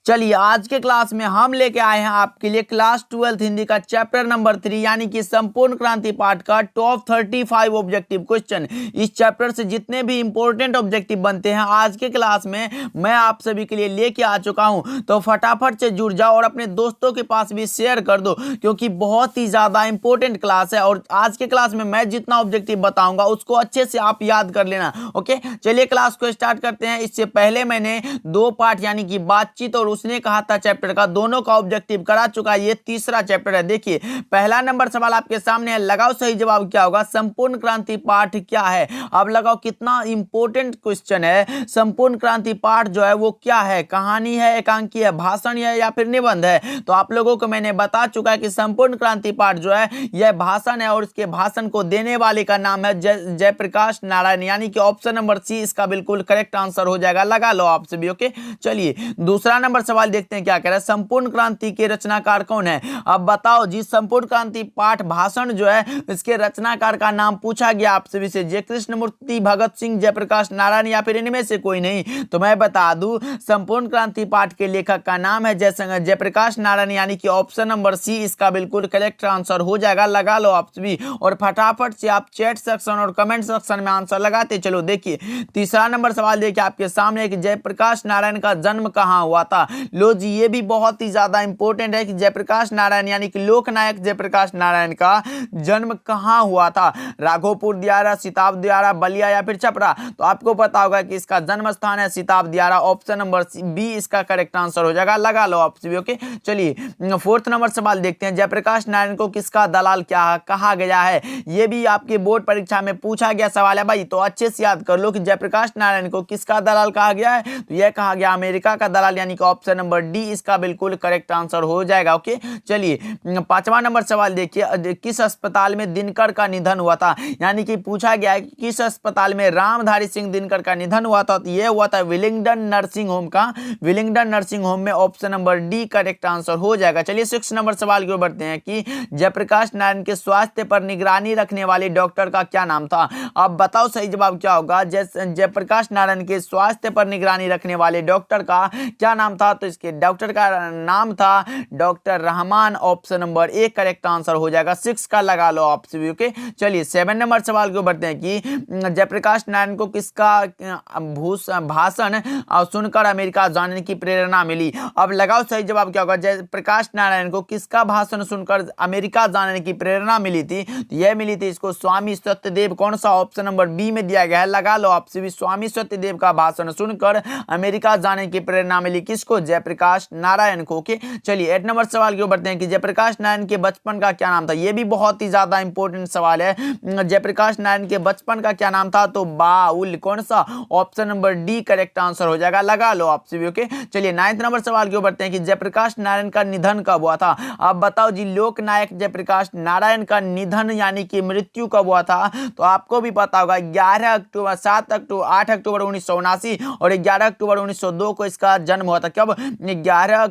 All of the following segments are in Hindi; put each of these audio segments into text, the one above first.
चलिए आज के क्लास में हम लेके आए हैं आपके लिए क्लास 12 हिंदी का चैप्टर नंबर 3 यानी कि संपूर्ण क्रांति पाठ का टॉप 35 ऑब्जेक्टिव क्वेश्चन। इस चैप्टर से जितने भी इंपॉर्टेंट ऑब्जेक्टिव बनते हैं आज के क्लास में मैं आप सभी के लिए लेके आ चुका हूं, तो फटाफट से जुड़ जाओ और अपने दोस्तों के पास भी शेयर कर दो क्योंकि बहुत ही ज्यादा इंपॉर्टेंट क्लास है। और आज के क्लास में मैं जितना ऑब्जेक्टिव बताऊंगा उसको अच्छे से आप याद कर लेना। ओके, चलिए क्लास को स्टार्ट करते हैं। इससे पहले मैंने 2 पार्ट यानी कि बातचीत और उसने कहा था चैप्टर का, दोनों का ऑब्जेक्टिव करा चुका है। ये तीसरा चैप्टर है। देखिए पहला नंबर सवाल आपके सामने है, लगाओ सही जवाब क्या होगा। संपूर्ण क्रांति पाठ क्या है? अब लगाओ कितना इंपॉर्टेंट क्वेश्चन है। संपूर्ण क्रांति पाठ जो है वो क्या है? कहानी है, एकांकी है, भाषण है या फिर निबंध है? तो आप लोगों को मैंने बता चुका है कि संपूर्ण क्रांति पाठ जो है यह भाषण है और इसके भाषण को देने वाले का नाम है जयप्रकाश नारायण, यानी कि ऑप्शन नंबर सी इसका बिल्कुल करेक्ट आंसर हो जाएगा। लगा लो आप सभी। ओके, चलिए दूसरा नंबर सवाल देखते हैं क्या कह रहा है। संपूर्ण क्रांति के रचनाकार कौन है? अब बताओ जी, संपूर्ण क्रांति पाठ भाषण जो है इसके रचनाकार का नाम पूछा गया आप सभी से। जय कृष्णमूर्ति, भगत सिंह, जयप्रकाश नारायण या फिर इनमें से कोई नहीं? तो मैं बता दूं संपूर्ण क्रांति पाठ के लेखक का नाम है जयप्रकाश नारायण, यानी कि ऑप्शन नंबर सी इसका बिल्कुल करेक्ट आंसर हो जाएगा। लगा लो आप सभी और फटाफट से आप चैट सेक्शन और कमेंट सेक्शन में आंसर लगाते चलो। देखिए तीसरा नंबर सवाल देखिए आपके सामने कि जयप्रकाश नारायण का जन्म कहां हुआ था। लो जी, ये भी बहुत ही ज्यादा इंपॉर्टेंट है कि जयप्रकाश नारायण यानी कि लोकनायक जयप्रकाश नारायण का जन्म कहां हुआ था। राघोपुर दियारा, सिताब दियारा, बलिया या फिर छपरा? तो आपको पता होगा कि इसका जन्म स्थान है सिताब दियारा। ऑप्शन नंबर बी इसका करेक्ट आंसर हो जाएगा। लगा लो आप सभी। ओके, चलिए फोर्थ नंबर सवाल देखते हैं। जयप्रकाश नारायण को किसका दलाल क्या कहा गया है? ये भी आपके बोर्ड परीक्षा में पूछा गया सवाल है भाई, तो अच्छे से याद कर लो कि जयप्रकाश नारायण को किसका दलाल कहा गया है। तो यह कहा गया अमेरिका का दलाल, यानी कि ऑप्शन नंबर डी इसका बिल्कुल करेक्ट आंसर हो जाएगा। ओके, चलिए पांचवा नंबर सवाल देखिए, किस अस्पताल में दिनकर का निधन हुआ था? यानी कि पूछा गया है कि किस अस्पताल में रामधारी सिंह दिनकर का निधन हुआ था। तो यह हुआ था विलिंगडन नर्सिंग होम का, विलिंगडन नर्सिंग होम में। Option number D correct answer हो जाएगा। चलिए 6 नंबर सवाल की ओर बढ़ते हैं कि जयप्रकाश नारायण के स्वास्थ्य पर निगरानी रखने वाले डॉक्टर का क्या नाम था। अब बताओ सही जवाब क्या होगा। जयप्रकाश नारायण के स्वास्थ्य पर निगरानी रखने वाले डॉक्टर का क्या नाम था? तो इसके डॉक्टर का नाम था doctor Rahman. Option number A correct answer हो जाएगा। 6 का लगा लो आप सभी। ओके, चलिए 7 नंबर सवाल को बढ़ते हैं कि जयप्रकाश नारायण को किसका भाषण सुनकर अमेरिका जाने की प्रेरणा मिली। अब लगाओ सही जवाब क्या होगा। जयप्रकाश नारायण को किसका भाषण सुनकर अमेरिका जाने की प्रेरणा मिली थी? तो यह मिली थी इसको स्वामी सत्यदेव। कौन सा? ऑप्शन नंबर बी में दिया गया है। लगा लो आप सभी। स्वामी सत्यदेव का भाषण सुनकर अमेरिका जाने की प्रेरणा मिली किसको? जयप्रकाश नारायण को। ओके, चलिए 8 नंबर सवाल की ओर बढ़ते हैं कि जयप्रकाश नारायण के बचपन का क्या नाम था। यह भी बहुत ही ज्यादा इंपॉर्टेंट सवाल है। जयप्रकाश नारायण के बचपन का क्या नाम था? तो बाउल। कौन सा? Option number D correct answer हो जाएगा। लगा लो आप सभी। ओके, चलिए 9 नंबर सवाल की ओर बढ़ते हैं कि जयप्रकाश नारायण का निधन कब हुआ था। अब बताओ जी, लोकनायक जयप्रकाश नारायण का निधन यानी कि मृत्यु कब हुआ था? तो आपको भी पता होगा 11 अक्टूबर, 7 अक्टूबर, 8 अक्टूबर 1979 और 11 अक्टूबर 1902 को इसका जन्म हुआ था। कब? 11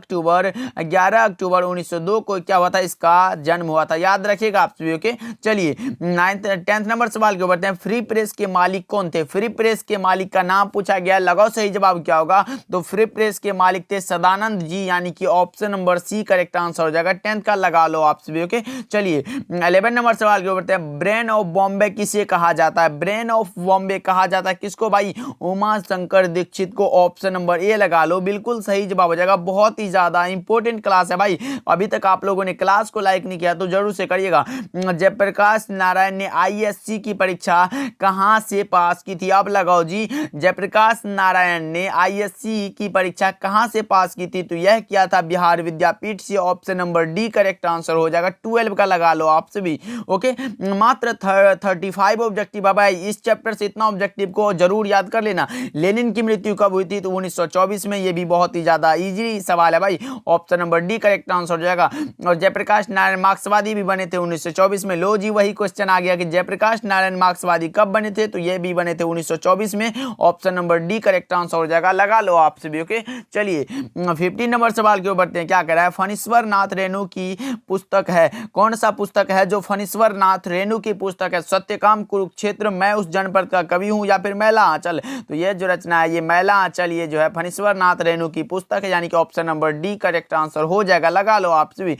अक्टूबर 1902 को क्या हुआ था? इसका जन्म हुआ था। याद रखिएगा आप सभी। ओके, चलिए 10th नंबर सवाल के बढ़ते हैं। फ्री प्रेस के मालिक कौन थे? फ्री प्रेस के मालिक का नाम पूछा गया। लगाओ सही जवाब क्या होगा। तो फ्री प्रेस के मालिक थे सदानंद जी, यानी कि option number C correct answer हो जाएगा। 10th का लगा लो आप सभी। ओके, चलिए 11 नंबर सवाल के बढ़ते हैं। ब्रेन ऑफ बॉम्बे किसे कहा जाता है? ब्रेन ऑफ बॉम्बे कहा जाता है किसको भाई? उमा शंकर दीक्षित को। ऑप्शन नंबर ए लगा लो, बिल्कुल सही जवाब हो जाएगा। बहुत ही ज्यादा इंपॉर्टेंट क्लास है भाई। अभी तक आप लोगों ने क्लास को लाइक नहीं किया तो जरूर से करिएगा। जयप्रकाश नारायण ने आईएससी की परीक्षा कहां से पास की थी? अब लगाओ जी, जयप्रकाश नारायण ने आईएससी की परीक्षा कहां से पास की थी? तो यह किया था बिहार विद्यापीठ से। Option number D correct answer हो जाएगा। 12 का लगा लो आप सभी। ओके, मात्र 35 ऑब्जेक्टिव है भाई। इस चैप्टर से इतना ऑब्जेक्टिव को जरूर याद कर लेना। लेनिन की मृत्यु कब हुई थी? तो 1924 में। ये भी बहुत ही ज्यादा इजी सवाल है भाई। Option number D correct answer हो जाएगा। और जयप्रकाश नारायण मार्क्सवादी भी बने थे 1924 में। लो जी, वही क्वेश्चन आ गया कि जयप्रकाश नारायण मार्क्सवादी कब बने थे? तो ये भी बने थे 1924 में। Option number D correct answer हो जाएगा। लगा लो आप सभी। ओके, चलिए 15 नंबर सवाल के ऊपर बढ़ते हैं। क्या कह रहा है? फणीश्वर नाथ रेणु की पुस्तक है। कौन सा पुस्तक है जो फणीश्वर नाथ रेणु की पुस्तक है? सत्यकाम, कुरुक्षेत्र, मैं उस जनपद का कवि हूं या फिर मैला आंचल? तो ये जो रचना है ये मैला आंचल, ये जो है फणीश्वर नाथ रेणु की पुस्तक पुस्तक है, यानी कि option number D correct answer हो जाएगा। लगा लो आप सभी।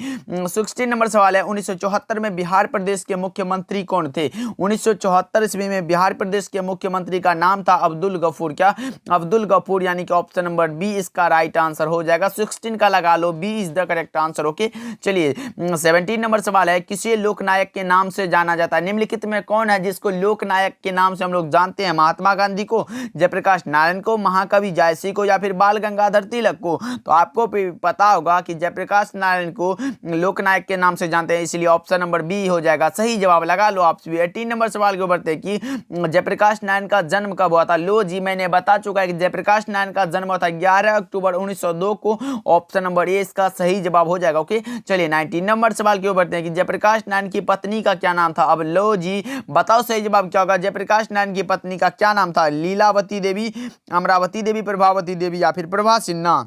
16 नंबर सवाल है, 1974 में बिहार प्रदेश के मुख्यमंत्री कौन थे? 1974 ईस्वी में बिहार प्रदेश के मुख्यमंत्री का नाम था अब्दुल गफूर। क्या? अब्दुल गफूर, यानी कि ऑप्शन नंबर बी इसका राइट आंसर हो जाएगा। 16 का लगा लो, B is the correct answer. Okay, चलिए 17 नंबर सवाल है, किसे लोकनायक के नाम से जाना जाता है? निम्नलिखित में कौन है जिसको लोकनायक के नाम से हम लोग जानते हैं? महात्मा गांधी को, जयप्रकाश नारायण को, महाकवि जायसी को, या फिर बाल गंगाधर तिलक को? तो आपको पता होगा कि जयप्रकाश नारायण को लोकनायक के नाम से जानते हैं, इसलिए ऑप्शन नंबर बी हो जाएगा सही जवाब। लगा लो आप सभी। 18 नंबर सवाल के ऊपर थे कि जयप्रकाश नारायण का जन्म कब हुआ था? लो जी, मैंने बता चुका है कि जयप्रकाश नारायण का जन्म हुआ था 11 अक्टूबर 1902 को। ऑप्शन नंबर ए इसका सही जवाब हो जाएगा। ओके, चलिए 19 नंबर सवाल के ऊपर थे कि जयप्रकाश नारायण की पत्नी का क्या नाम था? अब लो जी बताओ सही जवाब क्या होगा। जयप्रकाश नारायण की पत्नी का क्या नाम था? लीलावती देवी, अमरावती देवी, प्रभावती देवी, या फिर प्रभा सिन्हा?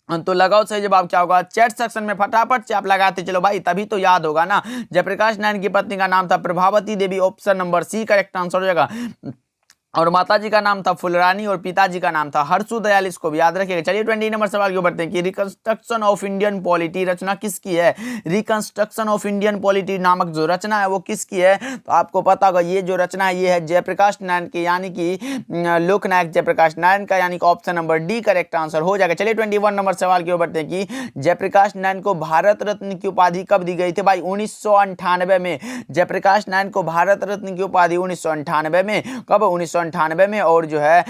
तो लगाओ सही जवाब क्या होगा। चैट सेक्शन में फटाफट से आप लगाते चलो भाई, तभी तो याद होगा ना। जयप्रकाश नारायण की पत्नी का नाम था Prabhavati Devi, option number C correct answer हो जाएगा। और माताजी का नाम था फुलरानी और पिताजी का नाम था हर्षु दयाल, इसको भी याद रखिएगा। चलिए 20 नंबर सवाल के ऊपर कि रिकंस्ट्रक्शन ऑफ इंडियन पॉलिटी रचना किसकी है? रिकंस्ट्रक्शन ऑफ इंडियन पॉलिटी नामक जो रचना है वो किसकी है? तो आपको पता होगा ये जो रचना है ये है जयप्रकाश नारायण की, यानी कि लोकनायक जयप्रकाश नारायण का, यानी कि option number D correct answer हो जाएगा। चलिए 21 नंबर सवाल के ऊपर कि जयप्रकाश नारायण को भारत रत्न की उपाधि कब दी गई थी? भाई 1998 में जयप्रकाश नारायण को भारत रत्न की उपाधि 1998 में, कब? 1998 में। और जो है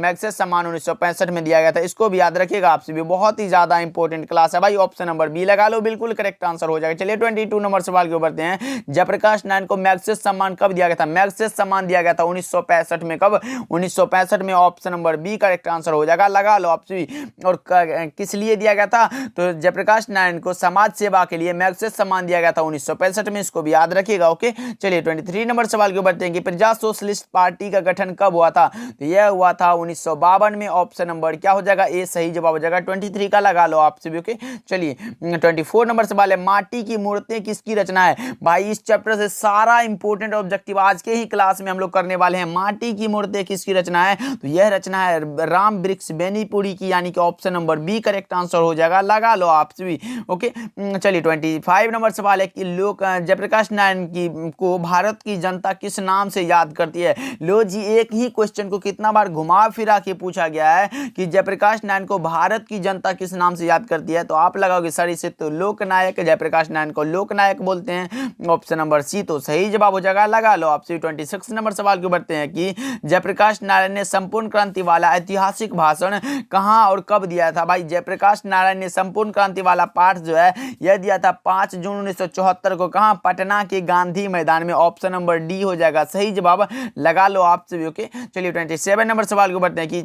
मैग्सेस सम्मान 1965 में दिया गया था, इसको भी याद रखिएगा आप सभी, बहुत ही ज्यादा इंपॉर्टेंट क्लास है भाई। ऑप्शन नंबर बी लगा लो, बिल्कुल करेक्ट आंसर हो जाएगा। चलिए 22 नंबर सवाल के ऊपर हैं जयप्रकाश नारायण को मैग्सेस सम्मान कब दिया गया था? मैग्सेस सम्मान दिया गया था 1965 में। कब? 1965 में, option number B correct answer हो जाएगा। लगा लो आप सभी। और किस लिए दिया गया था? तो जयप्रकाश नारायण को समाज सेवा के लिए मैग्सेस सम्मान दिया गया था 1965 में, इसको भी याद रखिएगा। ओके, चलिए 23 नंबर सवाल के ऊपर हैं कि प्रजा सोशलिस्ट पार्टी का गठन कब हुआ था? तो यह हुआ था 1952 में, ऑप्शन नंबर क्या हो जाएगा? ए सही जवाब हो जाएगा। 23 का लगा लो आप सभी। ओके, चलिए 24 नंबर सवाल है, माटी की मूर्तें किसकी रचना है? भाई इस चैप्टर से सारा इंपॉर्टेंट ऑब्जेक्टिव आज के ही क्लास में हम लोग करने वाले हैं। माटी की मूर्तें किसकी रचना है? तो यह रचना है राम वृक्ष बेनीपुरी की, यानी कि option number B correct answer हो जाएगा। लगा लो आप सभी। ओके, चलिए 25 नंबर सवाल है कि लोग जयप्रकाश नारायण की को भारत की जनता किस नाम से याद करती है? लो जी, एक ही क्वेश्चन को कितना बार घुमा फिरा के पूछा गया है कि जयप्रकाश नारायण को भारत की जनता किस नाम से याद करती है? तो आप लगाओगे सर इसे तो लोकनायक, जयप्रकाश नारायण को लोकनायक बोलते हैं, ऑप्शन नंबर सी तो सही जवाब हो जाएगा। लगा लो आपसे। 26 नंबर सवाल के बढ़ते हैं कि जयप्रकाश नारायण ने संपूर्ण क्रांति वाला ऐतिहासिक भाषण कहां और कब दिया था? भाई जयप्रकाश नारायण ने संपूर्ण क्रांति वाला पाठ जो है यह दिया था 5 जून 1974 को। कहां? पटना के गांधी मैदान में, ऑप्शन नंबर डी हो जाएगा सही जवाब। लगा लो आप सभी। ओके, चलिए 27 नंबर सवाल को बढ़ते हैं कि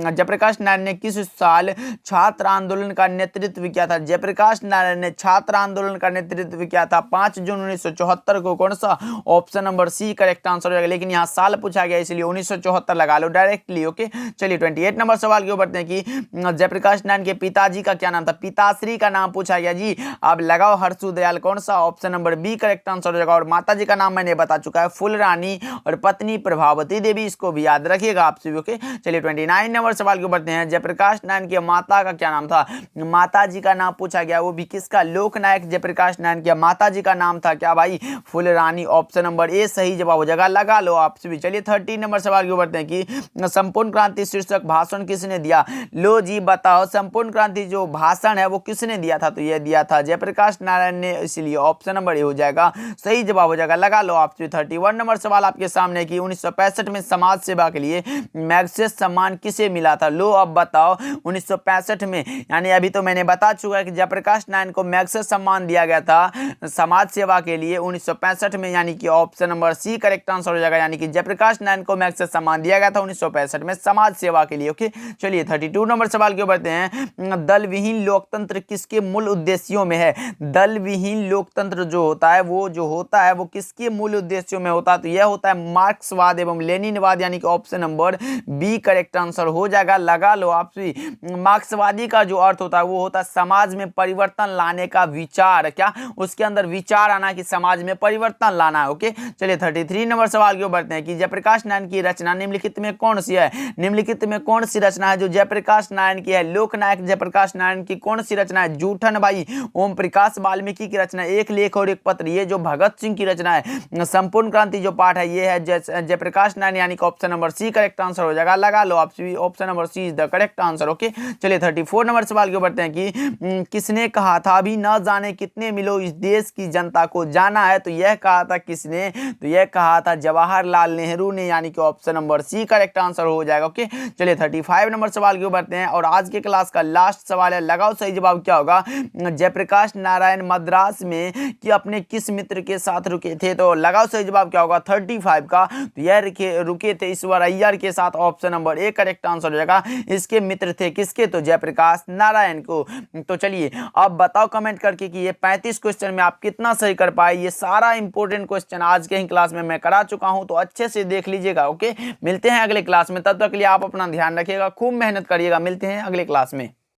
जयप्रकाश नारायण ने किस साल छात्र आंदोलन का नेतृत्व किया था? जयप्रकाश नारायण ने छात्र आंदोलन का नेतृत्व किया था 5 जून 1974 को। कौन सा? Option number C correct answer हो जाएगा, लेकिन यहाँ साल पूछा गया इसलिए 1974 लगा लो डायरेक्टली। ओके, चलिए 28 नंबर सवाल के ऊपर कि जयप्रकाश नारायण के पिताजी का क्या नाम था? पिताश्री का नाम पूछा गया जी। अब लगाओ हर्षु दयाल। कौन सा? Option number B correct answer हो जाएगा। और माताजी का नाम मैंने बता चुका है फुलरानी, और पत्नी प्रभावती देवी, इसको भी याद रखिएगा आप सभी। ओके, चलिए 29 नंबर सवाल के ऊपर हैं जयप्रकाश नारायण की माता का क्या नाम था? माताजी का नाम पूछा गया, वो भी किसका? लोकनायक जयप्रकाश नारायण की माताजी का नाम था क्या भाई? फुलरानी, ऑप्शन नंबर ए सही जवाब हो जाएगा। लगा लो आप सभी। चलिए 30 नंबर सवाल के ऊपर हैं कि संपूर्ण क्रांति शीर्षक भाषण किसने दिया? लो जी बताओ, संपूर्ण क्रांति जो भाषण है वो किसने दिया था? तो यह दिया था जयप्रकाश नारायण ने, इसलिए ऑप्शन नंबर ए हो जाएगा सही जवाब हो जाएगा। लगा लो आप सभी। 31 नंबर सवाल आपके सामने कि 1965 में समाज सेवा के लिए मैग्सेस सम्मान किसे मिला था? लो अब बताओ 1965 में, यानी अभी तो मैंने बता चुका है कि जयप्रकाश नारायण को मैग्सेस सम्मान दिया गया था समाज सेवा के लिए 1965 में, यानी कि option number C correct answer हो जाएगा। यानी कि जयप्रकाश नारायण को मैग्सेस सम्मान दिया गया था 1965 में समाज सेवा के लिए। ओके, चलिए 32 नंबर सवाल के बढ़ते हैं दल विहीन लोकतंत्र किसके मूल उद्देश्यों में है? दल विहीन लोकतंत्र जो होता है वो किसके मूल उद्देश्यों में होता है? तो यह होता है मार्क्सवाद एवं एवं लेनिनवाद यानी कि option number B correct answer हो जाएगा। लगा लो आप भी। मार्क्सवादी का जो अर्थ होता है वो होता है समाज में परिवर्तन लाने का विचार, क्या उसके अंदर विचार आना कि समाज में परिवर्तन लाना है। ओके, चलिए 33 नंबर सवाल की ओर बढ़ते हैं कि जयप्रकाश नारायण की रचना निम्नलिखित में कौन सी है। निम्नलिखित में कौन सी रचना है जो जयप्रकाश नारायण की है। लोकनायक जयप्रकाश नारायण की कौन सी रचना है। जूठन भाई ओम प्रकाश वाल्मीकि की रचना एक लेख और एक पत्र, ये जो भगत सिंह की रचना है। संपूर्ण क्रांति जो पाठ है ये है जयप्रकाश नारायण यानी कि option number C correct answer हो जाएगा। लगा लो आप सभी, option number C is the correct answer. Okay, चलिए 34 नंबर सवाल की ओर बढ़ते हैं कि किसने कहा था अभी न जाने कितने मिलो इस देश की जनता को जाना है। तो यह कहा था किसने, तो यह कहा था जवाहरलाल नेहरू ने, यानी कि option number C correct answer हो जाएगा। ओके, चलिए 35 नंबर सवाल की ओर बढ़ते हैं और आज के क्लास का लास्ट सवाल है, लगाओ सही जवाब क्या होगा। जयप्रकाश नारायण मद्रास में कि अपने किस मित्र के साथ रुके थे। तो लगाओ सही जवाब क्या होगा 35 का। तो यह रुके थे ईश्वर अय्यर के साथ, option number A correct answer हो जाएगा। इसके मित्र थे किसके, तो जयप्रकाश नारायण को। तो चलिए अब बताओ कमेंट करके कि ये 35 क्वेश्चन में आप कितना सही कर पाए। ये सारा इंपॉर्टेंट क्वेश्चन आज के ही क्लास में मैं करा चुका हूं, तो अच्छे से देख लीजिएगा। ओके, मिलते हैं अगले क्लास में, तब तक के लिए आप अपना ध्यान रखिएगा, खूब मेहनत करिएगा। मिलते हैं अगले क्लास में।